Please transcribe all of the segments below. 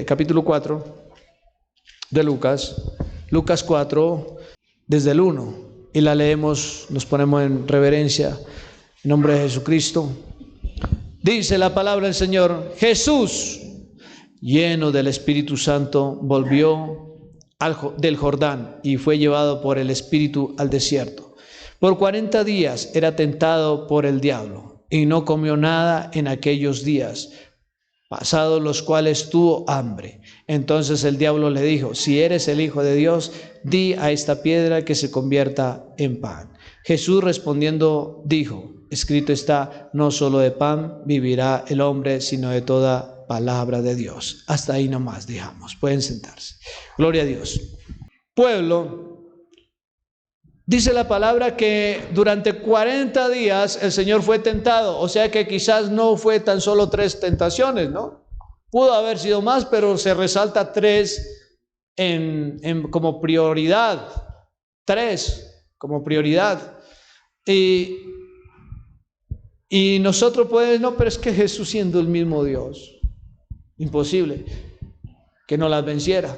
Capítulo 4 de Lucas, Lucas 4, desde el 1, y la leemos, nos ponemos en reverencia, en nombre de Jesucristo. Dice la palabra del Señor: Jesús, lleno del Espíritu Santo, volvió del Jordán y fue llevado por el Espíritu al desierto. Por 40 días era tentado por el diablo, y no comió nada en aquellos días, pasados los cuales tuvo hambre. Entonces el diablo le dijo: si eres el Hijo de Dios, di a esta piedra que se convierta en pan. Jesús respondiendo dijo: escrito está, no solo de pan vivirá el hombre, sino de toda palabra de Dios. Hasta ahí nomás dejamos, pueden sentarse. Gloria a Dios. Pueblo, dice la palabra que durante 40 días el Señor fue tentado, o sea que quizás no fue tan solo 3 tentaciones, ¿no? Pudo haber sido más, pero se resalta 3 como prioridad, 3 como prioridad. Y nosotros podemos, no, pero es que Jesús, siendo el mismo Dios, imposible que no las venciera,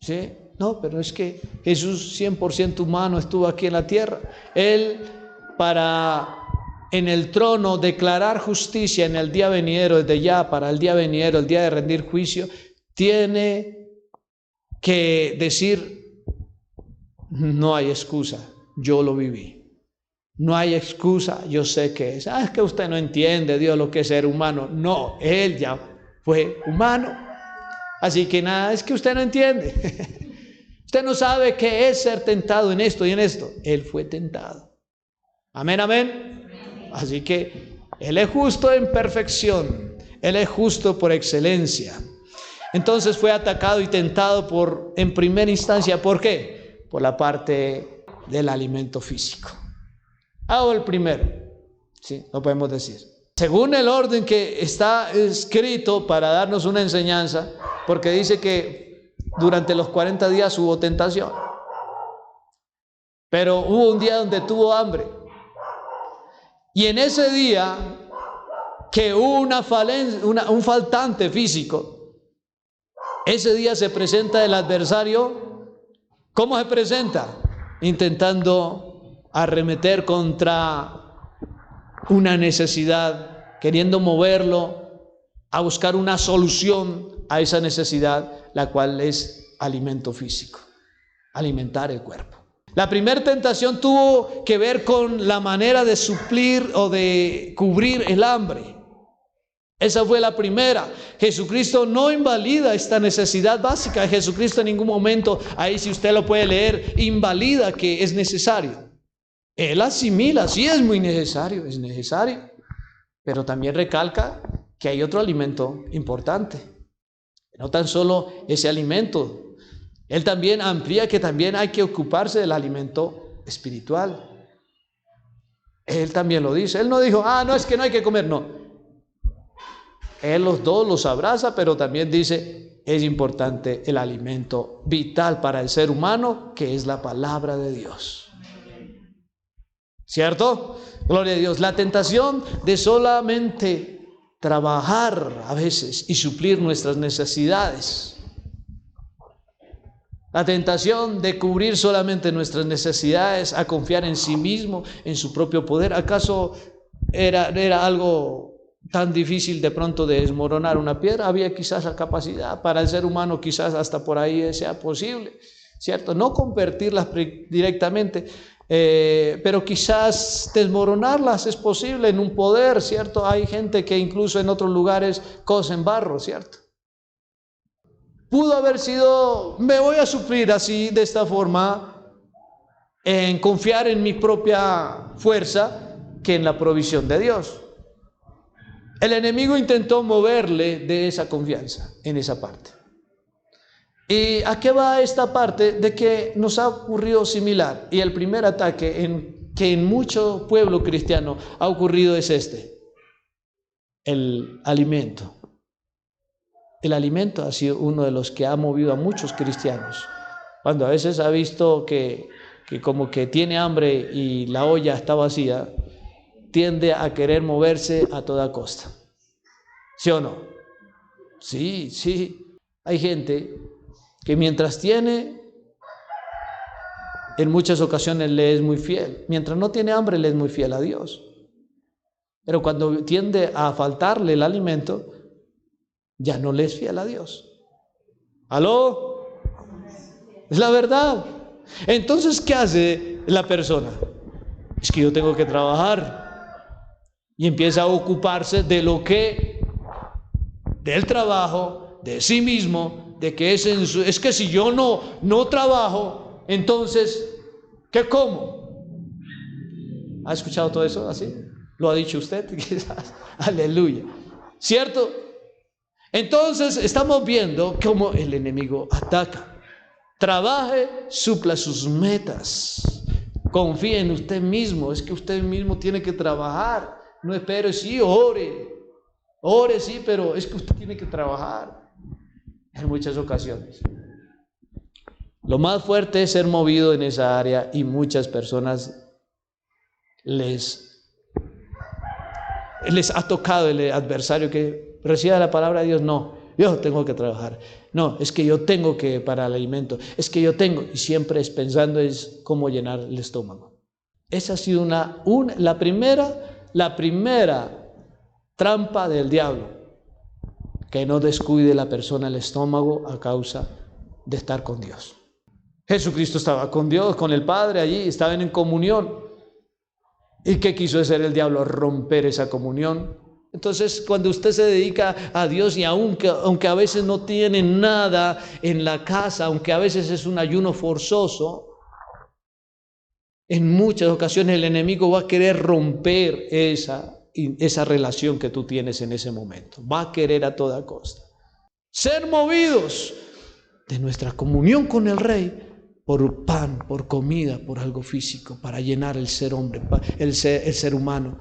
¿sí? No, pero es que Jesús 100% humano estuvo aquí en la tierra. Él, para en el trono declarar justicia en el día venidero, desde ya para el día venidero, el día de rendir juicio, tiene que decir: no hay excusa, yo lo viví. No hay excusa, yo sé que es. Es que usted no entiende, Dios, lo que es ser humano. No, Él ya fue humano. Así que nada, es que usted no entiende. Usted no sabe qué es ser tentado en esto y en esto. Él fue tentado. Amén, amén. Así que Él es justo en perfección. Él es justo por excelencia. Entonces fue atacado y tentado en primera instancia. ¿Por qué? Por la parte del alimento físico. Hago el primero. Sí, lo podemos decir. Según el orden que está escrito para darnos una enseñanza, porque dice que durante los 40 días hubo tentación, pero hubo un día donde tuvo hambre, y en ese día que hubo un faltante físico, ese día se presenta el adversario. ¿Cómo se presenta? Intentando arremeter contra una necesidad, queriendo moverlo a buscar una solución a esa necesidad, la cual es alimento físico, alimentar el cuerpo. La primera tentación tuvo que ver con la manera de suplir o de cubrir el hambre. Esa fue la primera. Jesucristo no invalida esta necesidad básica. Jesucristo en ningún momento, ahí si usted lo puede leer, invalida que es necesario. Él asimila, sí es muy necesario, es necesario, pero también recalca que hay otro alimento importante. No tan solo ese alimento, Él también amplía que también hay que ocuparse del alimento espiritual. Él también lo dice. Él no dijo: no, es que no hay que comer, no. Él los dos los abraza, pero también dice: es importante el alimento vital para el ser humano, que es la palabra de Dios. ¿Cierto? Gloria a Dios. La tentación de solamente trabajar a veces y suplir nuestras necesidades. La tentación de cubrir solamente nuestras necesidades, a confiar en sí mismo, en su propio poder. ¿Acaso era algo tan difícil de pronto de desmoronar una piedra? Había quizás la capacidad para el ser humano, quizás hasta por ahí sea posible, ¿cierto? No convertirlas directamente, pero quizás desmoronarlas es posible en un poder, ¿cierto? Hay gente que incluso en otros lugares cosen barro, ¿cierto? Pudo haber sido: me voy a suplir así, de esta forma, en confiar en mi propia fuerza, que en la provisión de Dios. El enemigo intentó moverle de esa confianza en esa parte. ¿Y a qué va esta parte? De que nos ha ocurrido similar. Y el primer ataque que en mucho pueblo cristiano ha ocurrido es el alimento. El alimento ha sido uno de los que ha movido a muchos cristianos. Cuando a veces ha visto que como que tiene hambre y la olla está vacía, tiende a querer moverse a toda costa. ¿Sí o no? Sí, sí. Hay gente que mientras tiene, en muchas ocasiones le es muy fiel. Mientras no tiene hambre, le es muy fiel a Dios. Pero cuando tiende a faltarle el alimento, ya no le es fiel a Dios. ¿Aló? Es la verdad. Entonces, ¿qué hace la persona? Es que yo tengo que trabajar. Y empieza a ocuparse de lo que, del trabajo, de sí mismo, de que es que si yo no trabajo, entonces, ¿qué como? ¿Ha escuchado todo eso así? ¿Lo ha dicho usted? Quizás. Aleluya. ¿Cierto? Entonces estamos viendo cómo el enemigo ataca. Trabaje, supla sus metas. Confíe en usted mismo. Es que usted mismo tiene que trabajar. No espere, sí, ore. Ore, sí, pero es que usted tiene que trabajar. En muchas ocasiones. Lo más fuerte es ser movido en esa área y muchas personas les ha tocado el adversario que reciba la palabra de Dios. No, yo tengo que trabajar. No, es que yo tengo que para el alimento. Es que yo tengo, y siempre es pensando es cómo llenar el estómago. Esa ha sido la primera trampa del diablo, que no descuide la persona el estómago a causa de estar con Dios. Jesucristo estaba con Dios, con el Padre allí, estaban en comunión. ¿Y qué quiso hacer el diablo? Romper esa comunión. Entonces, cuando usted se dedica a Dios y aunque a veces no tiene nada en la casa, aunque a veces es un ayuno forzoso, en muchas ocasiones el enemigo va a querer romper esa relación que tú tienes en ese momento. Va a querer a toda costa ser movidos de nuestra comunión con el Rey por pan, por comida, por algo físico, para llenar el ser hombre, el ser humano.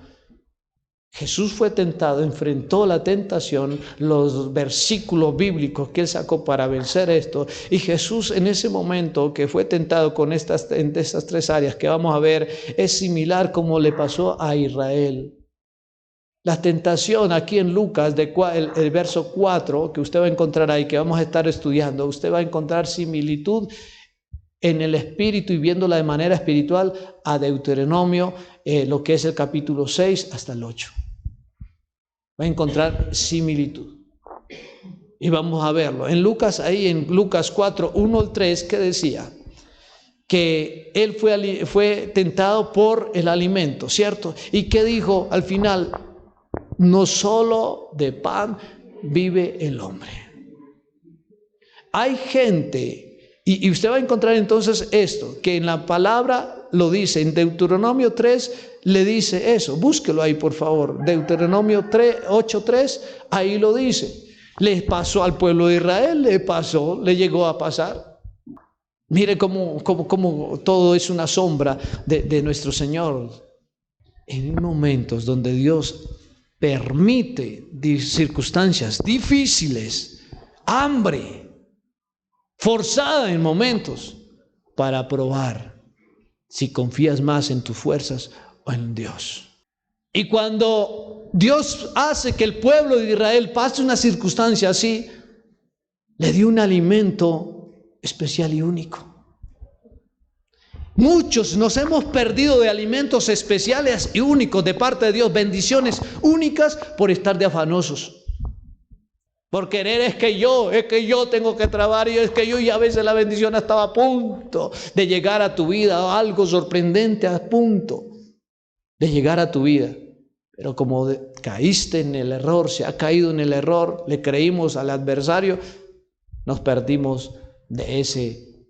Jesús fue tentado, enfrentó la tentación, los versículos bíblicos que él sacó para vencer esto, y Jesús en ese momento que fue tentado en estas tres áreas que vamos a ver, es similar como le pasó a Israel. La tentación aquí en Lucas, el verso 4, que usted va a encontrar ahí, que vamos a estar estudiando, usted va a encontrar similitud en el espíritu y viéndola de manera espiritual a Deuteronomio, lo que es el capítulo 6 hasta el 8. Va a encontrar similitud. Y vamos a verlo. En Lucas 4, 1 al 3, que decía que él fue tentado por el alimento, ¿cierto? Y que dijo al final, no solo de pan vive el hombre. Hay gente, y usted va a encontrar entonces esto, que en la palabra lo dice, en Deuteronomio 3 le dice eso, búsquelo ahí por favor, Deuteronomio 8:3, ahí lo dice. Le pasó al pueblo de Israel, le llegó a pasar. Mire cómo todo es una sombra de nuestro Señor. En momentos donde Dios permite circunstancias difíciles, hambre, forzada en momentos, para probar si confías más en tus fuerzas o en Dios. Y cuando Dios hace que el pueblo de Israel pase una circunstancia así, le dio un alimento especial y único. Muchos nos hemos perdido de alimentos especiales y únicos de parte de Dios, bendiciones únicas por estar de afanosos. Por querer es que yo tengo que trabajar y es que yo, y a veces la bendición estaba a punto de llegar a tu vida, algo sorprendente a punto de llegar a tu vida. Pero como caíste en el error, se ha caído en el error, le creímos al adversario, nos perdimos de ese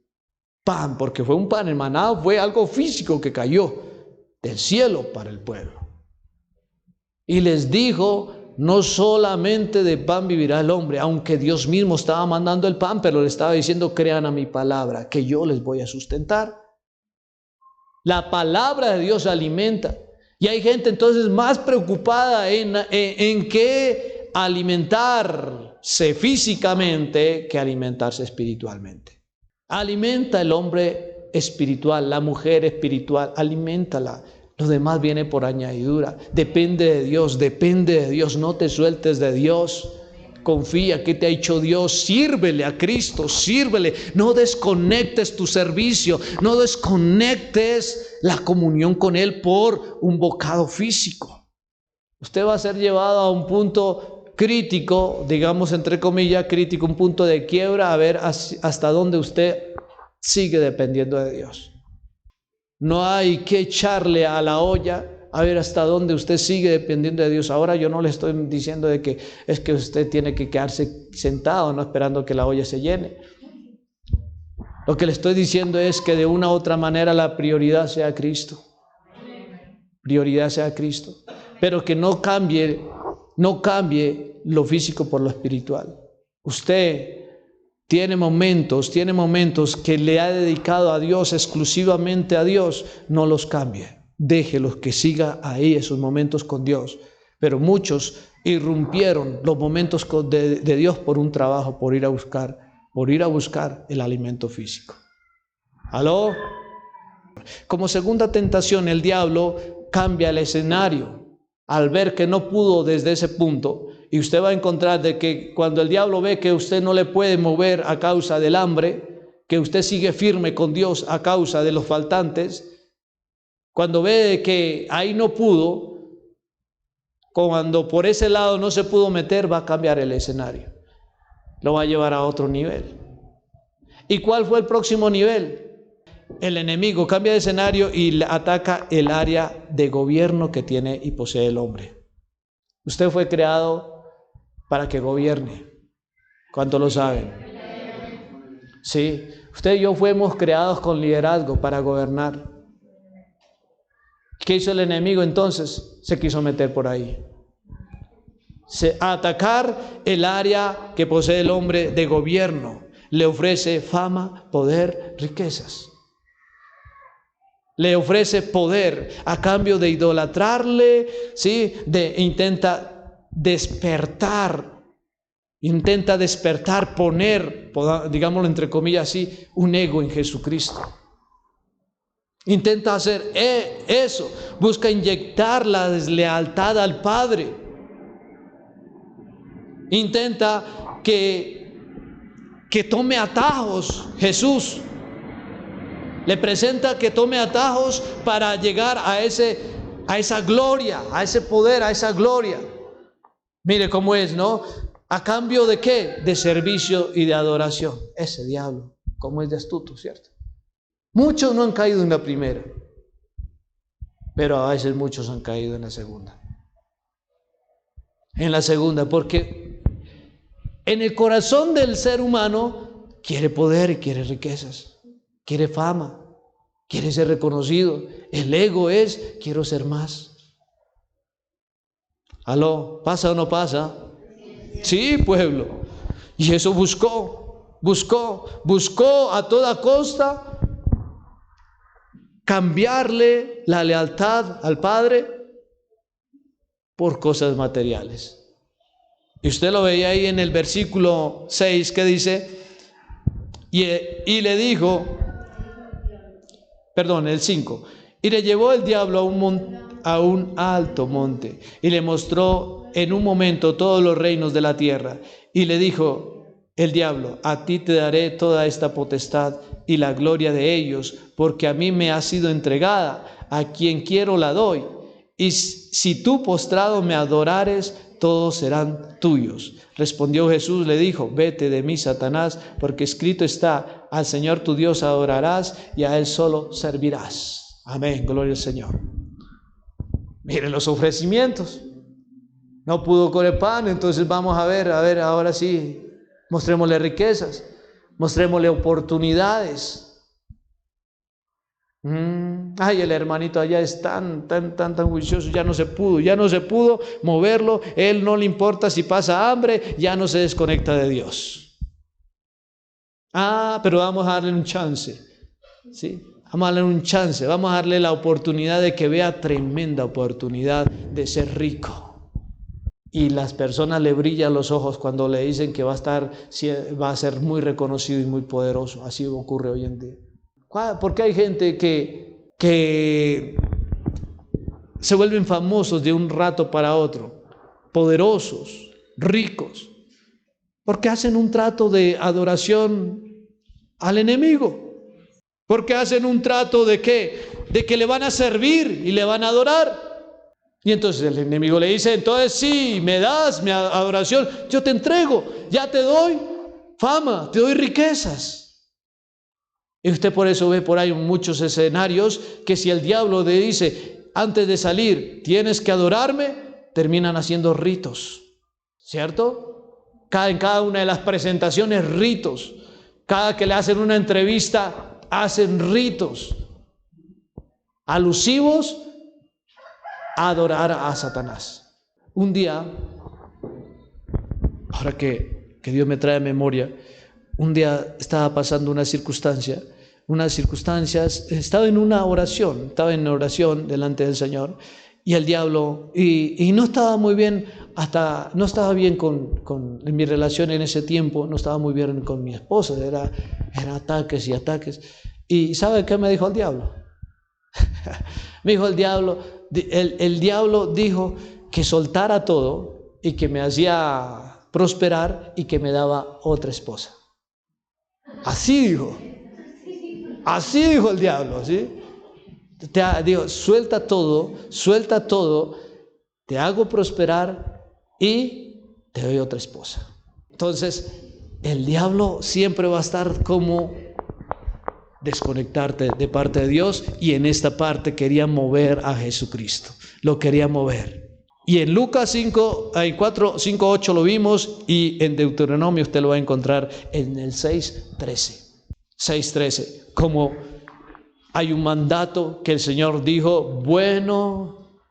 pan, porque fue un pan, el maná fue algo físico que cayó del cielo para el pueblo. Y les dijo, no solamente de pan vivirá el hombre, aunque Dios mismo estaba mandando el pan, pero le estaba diciendo, crean a mi palabra, que yo les voy a sustentar. La palabra de Dios alimenta. Y hay gente entonces más preocupada en qué alimentarse físicamente que alimentarse espiritualmente. Alimenta el hombre espiritual, la mujer espiritual, aliméntala. Lo demás viene por añadidura. Depende de Dios, no te sueltes de Dios. Confía que te ha hecho Dios, sírvele a Cristo, sírvele. No desconectes tu servicio, no desconectes la comunión con Él por un bocado físico. Usted va a ser llevado a un punto crítico, digamos entre comillas crítico, un punto de quiebra, a ver hasta dónde usted sigue dependiendo de Dios. No hay que echarle a la olla a ver hasta dónde usted sigue dependiendo de Dios. Ahora yo no le estoy diciendo de que es que usted tiene que quedarse sentado, no esperando que la olla se llene. Lo que le estoy diciendo es que de una u otra manera la prioridad sea Cristo. Prioridad sea Cristo. Pero que no cambie lo físico por lo espiritual. Usted tiene momentos que le ha dedicado a Dios, exclusivamente a Dios, no los cambie. Déjelos que siga ahí esos momentos con Dios. Pero muchos irrumpieron los momentos de Dios por un trabajo, por ir a buscar el alimento físico. ¿Aló? Como segunda tentación, el diablo cambia el escenario. Al ver que no pudo desde ese punto, y usted va a encontrar de que cuando el diablo ve que usted no le puede mover a causa del hambre, que usted sigue firme con Dios a causa de los faltantes, cuando ve que ahí no pudo, cuando por ese lado no se pudo meter, va a cambiar el escenario. Lo va a llevar a otro nivel. ¿Y cuál fue el próximo nivel? El enemigo cambia de escenario y ataca el área de gobierno que tiene y posee el hombre. Usted fue creado para que gobierne. ¿Cuántos lo saben? Sí, usted y yo fuimos creados con liderazgo para gobernar. ¿Qué hizo el enemigo entonces? Se quiso meter por ahí. Atacar el área que posee el hombre de gobierno. Le ofrece fama, poder, riquezas. Le ofrece poder a cambio de idolatrarle, ¿sí? Intenta despertar, poner, digámoslo entre comillas así, un ego en Jesucristo. Intenta hacer eso, busca inyectar la deslealtad al Padre. Intenta que tome atajos Jesús. Le presenta que tome atajos para llegar a esa gloria, a ese poder, a esa gloria. Mire cómo es, ¿no? ¿A cambio de qué? De servicio y de adoración. Ese diablo, cómo es de astuto, ¿cierto? Muchos no han caído en la primera, pero a veces muchos han caído en la segunda. En la segunda, porque en el corazón del ser humano quiere poder y quiere riquezas. Quiere fama, quiere ser reconocido. El ego es, quiero ser más. ¿Aló? ¿Pasa o no pasa? Sí, pueblo. Y eso buscó a toda costa cambiarle la lealtad al Padre por cosas materiales. Y usted lo veía ahí en el versículo 6 que dice, y le dijo, el 5, y le llevó el diablo a un alto monte, y le mostró en un momento todos los reinos de la tierra, y le dijo el diablo, a ti te daré toda esta potestad y la gloria de ellos, porque a mí me ha sido entregada, a quien quiero la doy, y si tú postrado me adorares, todos serán tuyos. Respondió Jesús, le dijo, vete de mí, Satanás, porque escrito está, al Señor tu Dios adorarás y a Él solo servirás. Amén, gloria al Señor. Miren los ofrecimientos. No pudo con el pan, entonces vamos a ver, ahora sí, mostrémosle riquezas, mostrémosle oportunidades. Ay, el hermanito allá es tan juicioso, ya no se pudo moverlo, él no le importa si pasa hambre, ya no se desconecta de Dios. Pero vamos a darle un chance, ¿sí? Vamos a darle un chance, vamos a darle la oportunidad de que vea tremenda oportunidad de ser rico. Y las personas le brillan los ojos cuando le dicen que va a ser muy reconocido y muy poderoso. Así ocurre hoy en día. Porque hay gente que se vuelven famosos de un rato para otro, poderosos, ricos, Porque hacen un trato de adoración al enemigo. Porque hacen un trato de ¿qué? De que le van a servir y le van a adorar. Y entonces el enemigo le dice, entonces sí, me das mi adoración, yo te entrego, ya te doy fama, te doy riquezas. Y usted por eso ve por ahí muchos escenarios que si el diablo le dice, antes de salir, tienes que adorarme, terminan haciendo ritos, ¿cierto? En cada una de las presentaciones, ritos. Cada que le hacen una entrevista, hacen ritos alusivos a adorar a Satanás. Un día, ahora que Dios me trae a memoria, un día estaba pasando unas circunstancias, estaba en una oración, delante del Señor, y el diablo, y no estaba muy bien, no estaba bien en mi relación en ese tiempo, no estaba muy bien con mi esposa, era ataques y ataques. ¿Y sabe qué me dijo el diablo? Me dijo el diablo dijo que soltara todo y que me hacía prosperar y que me daba otra esposa. Así dijo el diablo, ¿sí? Digo, suelta todo, te hago prosperar y te doy otra esposa. Entonces, el diablo siempre va a estar como desconectarte de parte de Dios, y en esta parte quería mover a Jesucristo, lo quería mover. Y en Lucas 5:8 lo vimos, y en Deuteronomio usted lo va a encontrar en el 6:13, como hay un mandato que el Señor dijo, bueno,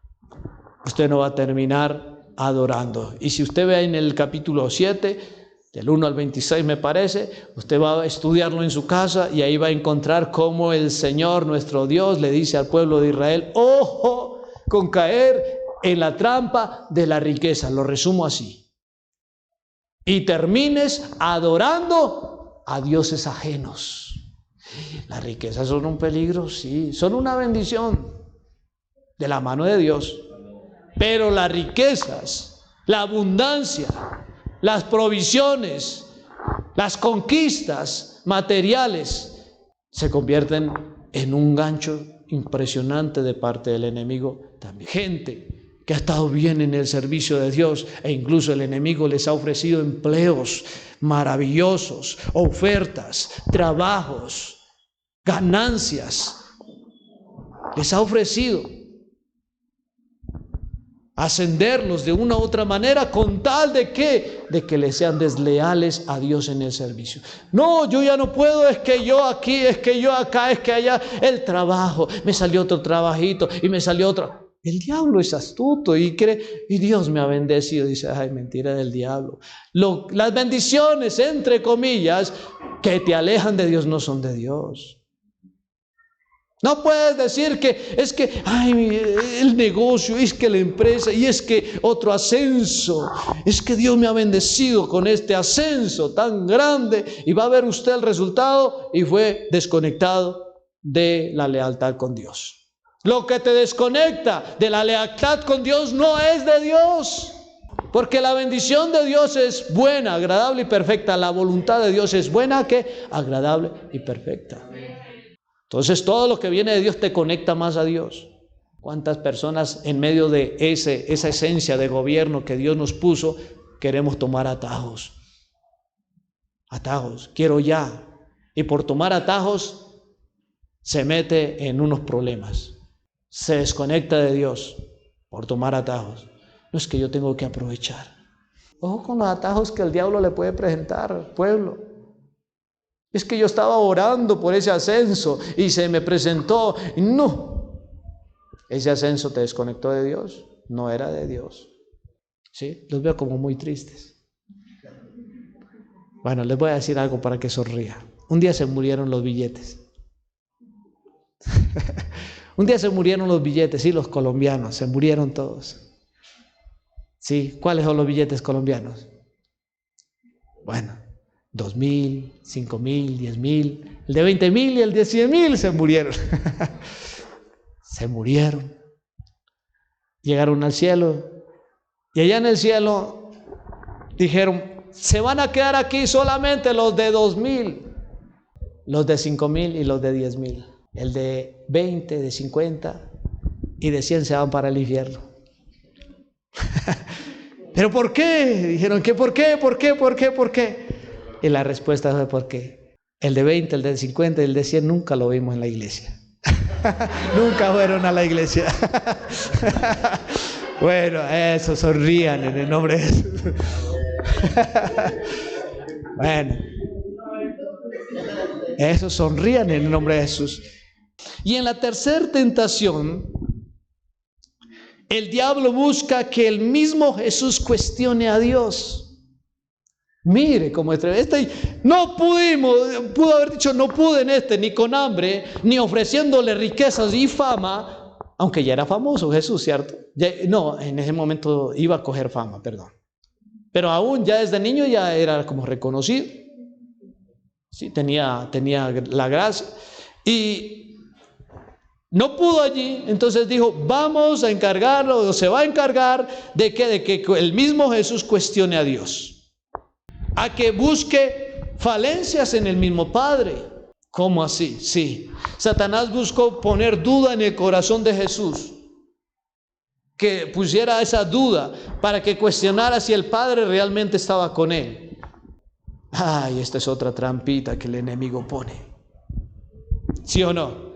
usted no va a terminar adorando. Y si usted ve en el capítulo 7, del 1 al 26 me parece, usted va a estudiarlo en su casa y ahí va a encontrar cómo el Señor, nuestro Dios, le dice al pueblo de Israel, ojo con caer en la trampa de la riqueza. Lo resumo así. Y termines adorando a dioses ajenos. Las riquezas son un peligro, sí, son una bendición de la mano de Dios. Pero las riquezas, la abundancia, las provisiones, las conquistas materiales se convierten en un gancho impresionante de parte del enemigo también. Gente que ha estado bien en el servicio de Dios, e incluso el enemigo les ha ofrecido empleos maravillosos, ofertas, trabajos, ganancias. Les ha ofrecido ascenderlos de una u otra manera, con tal de que les sean desleales a Dios en el servicio. No, yo ya no puedo, es que yo aquí, es que yo acá, es que allá, el trabajo, me salió otro trabajito y me salió otro. El diablo es astuto y cree, y Dios me ha bendecido. Dice, ay, mentira del diablo. Las bendiciones, entre comillas, que te alejan de Dios no son de Dios. No puedes decir que es que el negocio, es que la empresa, y es que otro ascenso, es que Dios me ha bendecido con este ascenso tan grande, y va a ver usted el resultado, y fue desconectado de la lealtad con Dios. Lo que te desconecta de la lealtad con Dios no es de Dios, porque la bendición de Dios es buena, agradable y perfecta. La voluntad de Dios es buena, agradable y perfecta. Entonces todo lo que viene de Dios te conecta más a Dios. ¿Cuántas personas en medio de esa esencia de gobierno que Dios nos puso queremos tomar atajos? Atajos, quiero ya. Y por tomar atajos se mete en unos problemas. Se desconecta de Dios por tomar atajos. No, es que yo tengo que aprovechar. Ojo con los atajos que el diablo le puede presentar al pueblo. Es que yo estaba orando por ese ascenso y se me presentó. No, ese ascenso te desconectó de Dios, no era de Dios. ¿Sí? Los veo como muy tristes. Bueno, les voy a decir algo para que sonría. Un día se murieron los billetes. Un día se murieron los billetes, sí, los colombianos, se murieron todos. ¿Sí? ¿Cuáles son los billetes colombianos? Bueno, 2,000, 5,000, 10,000, el de 20,000 y el de 100,000 se murieron. Se murieron. Llegaron al cielo y allá en el cielo dijeron, se van a quedar aquí solamente los de 2,000, los de 5,000 y los de 10,000. El de 20, de 50 y de 100 se van para el infierno. ¿Pero por qué? Dijeron que ¿por qué? ¿Por qué? ¿Por qué? ¿Por qué? Y la respuesta fue ¿por qué? El de 20, el de 50 y el de 100 nunca lo vimos en la iglesia. Nunca fueron a la iglesia. Bueno, eso, sonrían en el nombre de Jesús. Bueno, eso, sonrían en el nombre de Jesús. Y en la tercera tentación, el diablo busca que el mismo Jesús cuestione a Dios. Mire cómo no pudimos, pudo haber dicho no pude en ni con hambre, ni ofreciéndole riquezas y fama, aunque ya era famoso Jesús, ¿cierto? No, en ese momento iba a coger fama, perdón. Pero aún ya desde niño ya era como reconocido. Sí, tenía la gracia. Y no pudo allí, entonces dijo, vamos a encargarlo, o se va a encargar de que el mismo Jesús cuestione a Dios. A que busque falencias en el mismo Padre. ¿Cómo así? Sí. Satanás buscó poner duda en el corazón de Jesús. Que pusiera esa duda para que cuestionara si el Padre realmente estaba con él. Ay, esta es otra trampita que el enemigo pone. ¿Sí o no?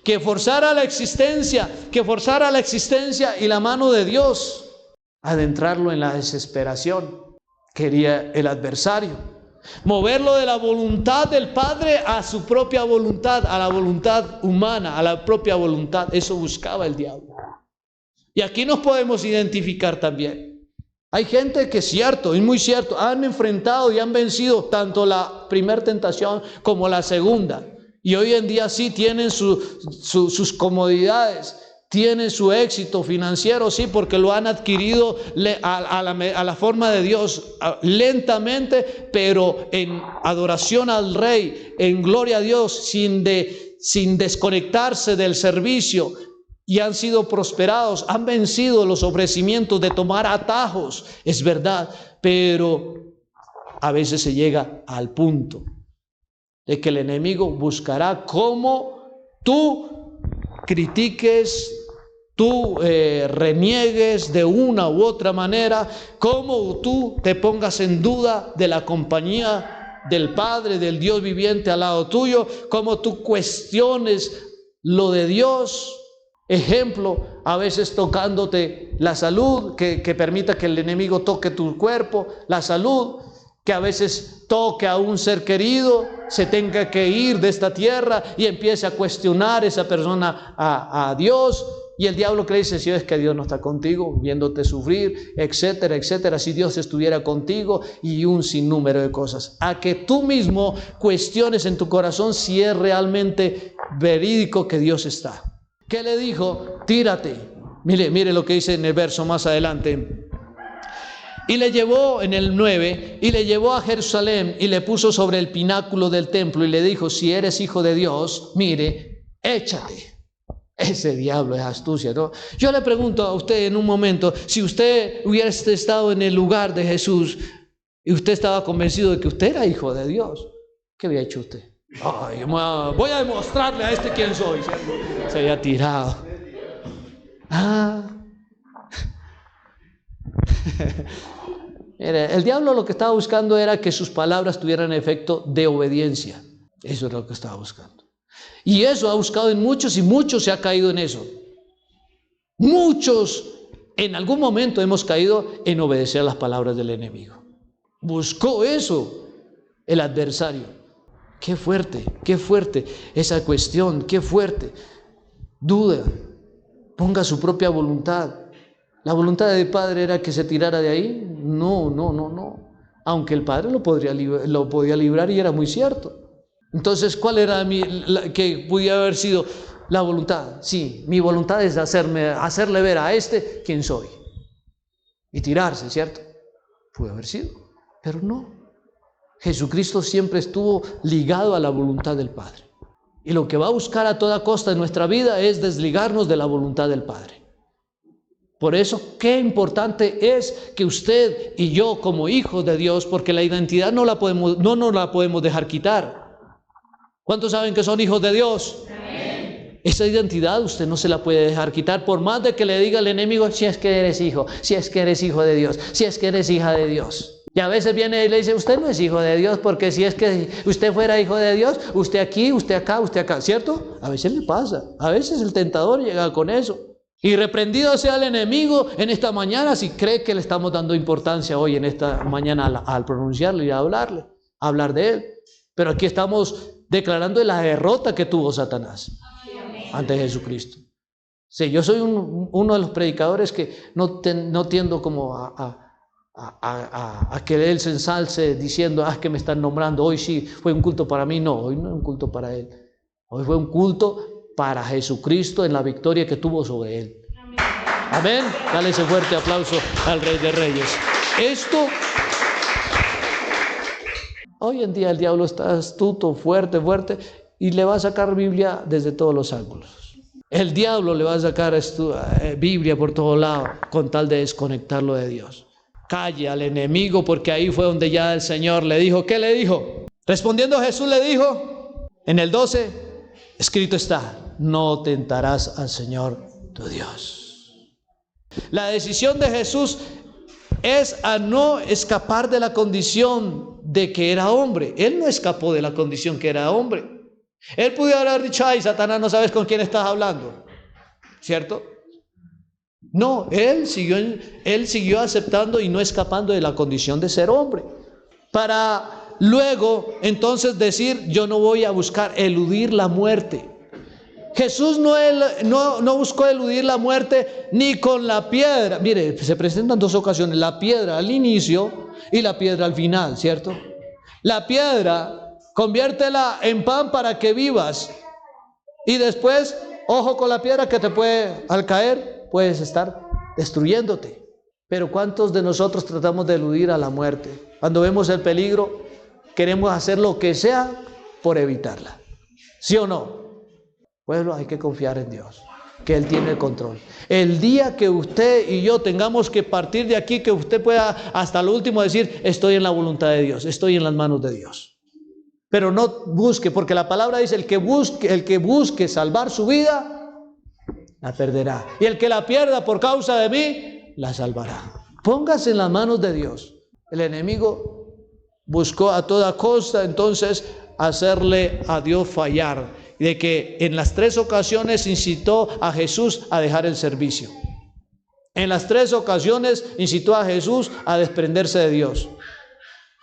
Que forzara la existencia y la mano de Dios, adentrarlo en la desesperación. Quería el adversario moverlo de la voluntad del Padre a su propia voluntad, a la voluntad humana, a la propia voluntad. Eso buscaba el diablo. Y aquí nos podemos identificar también. Hay gente que es cierto, es muy cierto, han enfrentado y han vencido tanto la primera tentación como la segunda. Y hoy en día sí tienen sus comodidades, tienen su éxito financiero, sí, porque lo han adquirido a la forma de Dios, lentamente, pero en adoración al Rey, en gloria a Dios, sin desconectarse del servicio. Y han sido prosperados, han vencido los ofrecimientos de tomar atajos, es verdad, pero a veces se llega al punto de que el enemigo buscará cómo tú critiques, tú reniegues de una u otra manera, cómo tú te pongas en duda de la compañía del Padre, del Dios viviente al lado tuyo, cómo tú cuestiones lo de Dios. Ejemplo, a veces tocándote la salud, que permita que el enemigo toque tu cuerpo, la salud, que a veces toque a un ser querido, se tenga que ir de esta tierra y empiece a cuestionar esa persona a Dios. Y el diablo que le dice, si es que Dios no está contigo, viéndote sufrir, etcétera, etcétera, si Dios estuviera contigo, y un sinnúmero de cosas. A que tú mismo cuestiones en tu corazón si es realmente verídico que Dios está. ¿Qué le dijo? Tírate. Mire lo que dice en el verso más adelante. Y le llevó, en el 9, y le llevó a Jerusalén y le puso sobre el pináculo del templo y le dijo, si eres hijo de Dios, mire, échate. Ese diablo es astucia, ¿no? Yo le pregunto a usted en un momento, si usted hubiera estado en el lugar de Jesús y usted estaba convencido de que usted era hijo de Dios, ¿qué había hecho usted? Ay, voy a demostrarle a este quién soy. Se había tirado. Mire, el diablo lo que estaba buscando era que sus palabras tuvieran efecto de obediencia. Eso es lo que estaba buscando. Y eso ha buscado en muchos y muchos se ha caído en eso. Muchos en algún momento hemos caído en obedecer las palabras del enemigo. Buscó eso el adversario. Qué fuerte esa cuestión, qué fuerte. Duda, ponga su propia voluntad. ¿La voluntad del Padre era que se tirara de ahí? No. Aunque el Padre lo podía librar y era muy cierto. Entonces, ¿cuál era que pudiera haber sido la voluntad? Sí, mi voluntad es hacerle ver a este quién soy. Y tirarse, ¿cierto? Puede haber sido, pero no. Jesucristo siempre estuvo ligado a la voluntad del Padre. Y lo que va a buscar a toda costa en nuestra vida es desligarnos de la voluntad del Padre. Por eso, qué importante es que usted y yo como hijos de Dios, porque la identidad no nos la podemos dejar quitar. ¿Cuántos saben que son hijos de Dios? Amén. Esa identidad usted no se la puede dejar quitar, por más de que le diga el enemigo, si es que eres hijo, si es que eres hijo de Dios, si es que eres hija de Dios. Y a veces viene y le dice, usted no es hijo de Dios, porque si es que usted fuera hijo de Dios, usted aquí, usted acá, ¿cierto? A veces le pasa, a veces el tentador llega con eso. Y reprendido sea el enemigo en esta mañana si cree que le estamos dando importancia hoy en esta mañana al pronunciarlo y a hablar de él. Pero aquí estamos declarando la derrota que tuvo Satanás ante Jesucristo. Sí, yo soy uno de los predicadores que no tiendo como a que él se ensalce diciendo, que me están nombrando, hoy sí fue un culto para mí. No, hoy no es un culto para él. Hoy fue un culto para Jesucristo en la victoria que tuvo sobre él. Amén. Dale ese fuerte aplauso al Rey de Reyes. Hoy en día el diablo está astuto, fuerte, y le va a sacar Biblia desde todos los ángulos. El diablo le va a sacar Biblia por todos lados con tal de desconectarlo de Dios. Calle al enemigo, porque ahí fue donde ya el Señor le dijo. ¿Qué le dijo? Respondiendo Jesús le dijo en el 12, escrito está, no tentarás al Señor tu Dios. La decisión de Jesús es a no escapar de la condición de que era hombre. Él no escapó de la condición que era hombre. Él pudo haber dicho, ay, Satanás, no sabes con quién estás hablando, ¿cierto? No, él siguió aceptando y no escapando de la condición de ser hombre, para luego entonces decir, yo no voy a buscar eludir la muerte. Jesús no buscó eludir la muerte ni con la piedra. Mire, se presentan dos ocasiones, la piedra al inicio y la piedra al final, ¿cierto? La piedra, conviértela en pan para que vivas. Y después, ojo con la piedra que te puede, al caer, puedes estar destruyéndote. Pero ¿cuántos de nosotros tratamos de eludir a la muerte? Cuando vemos el peligro, queremos hacer lo que sea por evitarla. ¿Sí o no? Pueblo, hay que confiar en Dios, que Él tiene el control. El día que usted y yo tengamos que partir de aquí, que usted pueda hasta lo último decir, estoy en la voluntad de Dios, estoy en las manos de Dios. Pero no busque, porque la palabra dice, el que busque salvar su vida, la perderá. Y el que la pierda por causa de mí, la salvará. Póngase en las manos de Dios. El enemigo buscó a toda costa entonces hacerle a Dios fallar, de que en las 3 ocasiones incitó a Jesús a dejar el servicio. En las 3 ocasiones incitó a Jesús a desprenderse de Dios.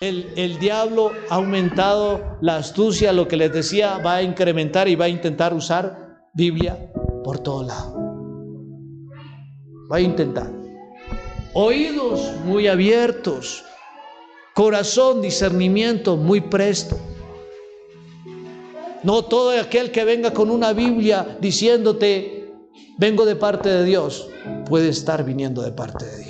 El diablo ha aumentado la astucia, lo que les decía, va a incrementar y va a intentar usar Biblia por todo lado. Va a intentar. Oídos muy abiertos, corazón, discernimiento muy presto. No todo aquel que venga con una Biblia diciéndote, vengo de parte de Dios, puede estar viniendo de parte de Dios.